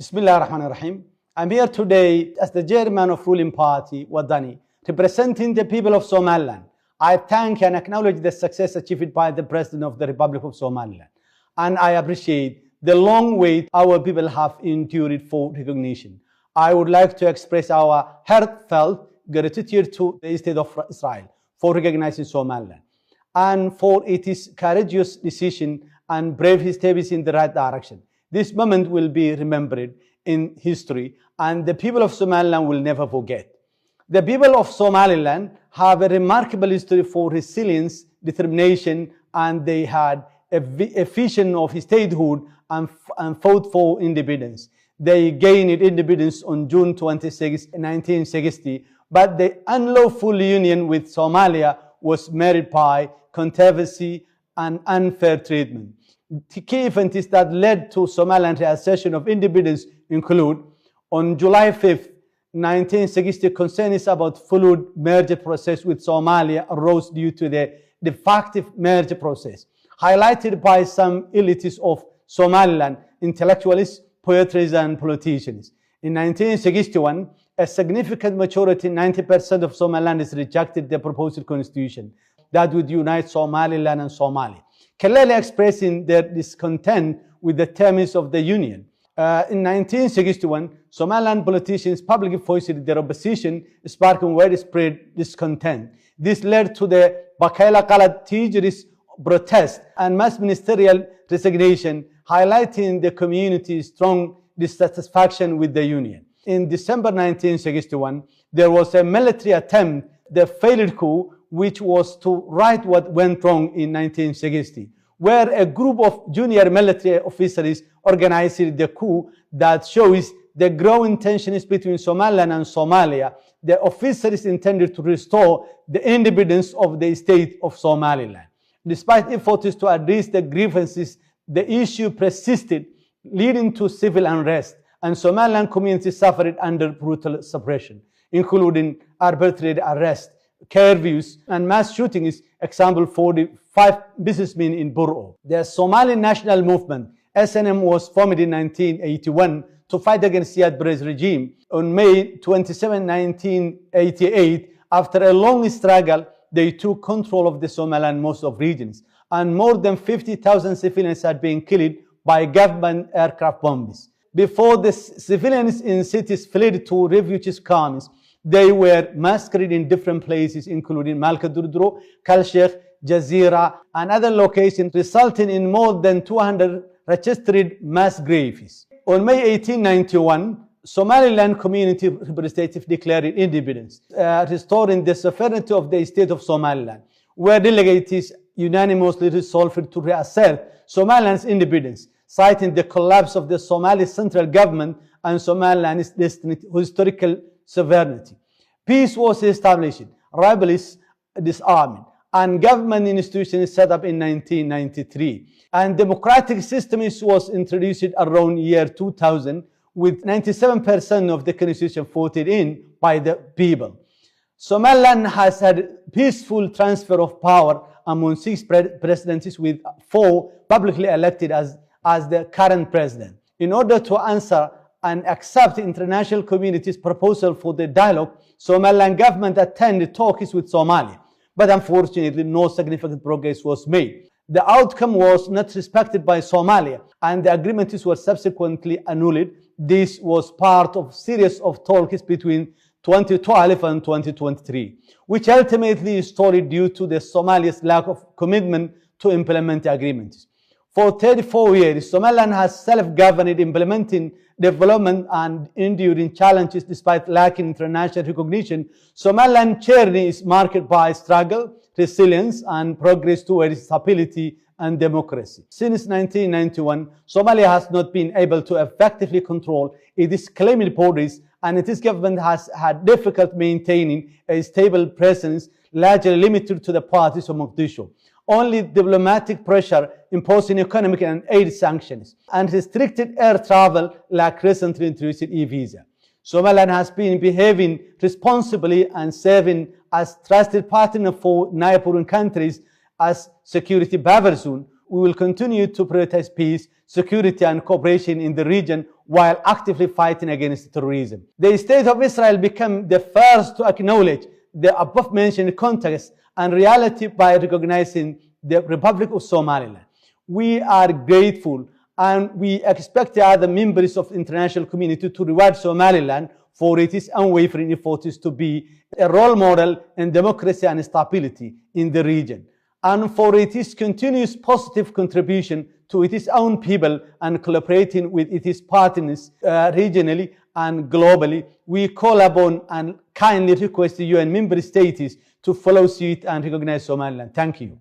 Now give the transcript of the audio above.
Bismillah ar-Rahman ar-Rahim. I'm here today as the chairman of ruling party, Wadani, representing the people of Somaliland. I thank and acknowledge the success achieved by the President of the Republic of Somaliland. And I appreciate the long wait our people have endured for recognition. I would like to express our heartfelt gratitude to the State of Israel for recognizing Somaliland and for its courageous decision and brave steps in the right direction. This moment will be remembered in history, and the people of Somaliland will never forget. The people of Somaliland have a remarkable history for resilience, determination, and they had a vision of statehood and fought for independence. They gained independence on June 26, 1960, but the unlawful union with Somalia was marred by controversy and unfair treatment. The key events that led to Somaliland's assertion of independence include: on July 5, 1960, concerns about full merger process with Somalia arose due to the de facto merger process, highlighted by some elites of Somaliland, intellectuals, poets, and politicians. In 1961, a significant majority, 90% of Somalilanders, rejected the proposed constitution that would unite Somaliland and Somalia, clearly expressing their discontent with the terms of the union. In 1961, Somaliland politicians publicly voiced their opposition, sparking widespread discontent. This led to the Bakaila Qalad Teachers protest and mass ministerial resignation, highlighting the community's strong dissatisfaction with the union. In December 1961, there was a military attempt, the failed coup, which was to right what went wrong in 1960, where a group of junior military officers organized the coup that shows the growing tensions between Somaliland and Somalia. The officers intended to restore the independence of the state of Somaliland. Despite efforts to address the grievances, the issue persisted, leading to civil unrest, and Somaliland community suffered under brutal suppression, including arbitrary arrest, curfews, and mass shootings. Example, 45 businessmen in Buro. The Somali National Movement, SNM, was formed in 1981 to fight against Siad Barre's regime. On May 27, 1988, after a long struggle, they took control of the Somaliland most of regions, and more than 50,000 civilians had been killed by government aircraft bombs. Before the civilians in cities fled to refugee camps, they were massacred in different places, including Malkadurdro, Kalshekh, Jazeera, and other locations, resulting in more than 200 registered mass graves. On May 18, 1991, Somaliland community representative declared independence, restoring the sovereignty of the state of Somaliland, where delegates unanimously resolved to reassert Somaliland's independence, citing the collapse of the Somali central government and Somaliland's historical sovereignty. Peace was established, rebels disarmed, and government institutions set up in 1993. And democratic systems was introduced around year 2000, with 97% of the constitution voted in by the people. Somaliland has had peaceful transfer of power among 6 presidents, with 4 publicly elected as the current president. In order to answer and accept the international community's proposal for the dialogue, Somaliland government attended talks with Somalia, but unfortunately no significant progress was made. The outcome was not respected by Somalia, and the agreements were subsequently annulled. This was part of a series of talks between 2012 and 2023, which ultimately stalled due to the Somalia's lack of commitment to implement the agreements. For 34 years, Somaliland has self-governed, implementing development and enduring challenges despite lacking international recognition. Somaliland's journey is marked by struggle, resilience, and progress towards stability and democracy. Since 1991, Somalia has not been able to effectively control its claimed borders, and its government has had difficulty maintaining a stable presence, largely limited to the parties of Mogadishu. Only diplomatic pressure, imposing economic and aid sanctions, and restricted air travel like recently introduced e-visa. Somaliland has been behaving responsibly and serving as trusted partner for neighboring countries as security buffer zone, we will continue to prioritize peace, security, and cooperation in the region while actively fighting against terrorism. The State of Israel became the first to acknowledge the above-mentioned context and reality by recognizing the Republic of Somaliland. We are grateful and we expect the other members of the international community to reward Somaliland for its unwavering efforts to be a role model in democracy and stability in the region, and for its continuous positive contribution to its own people and collaborating with its partners regionally and globally. We call upon and kindly request the UN member states to follow suit and recognize Somaliland. Thank you.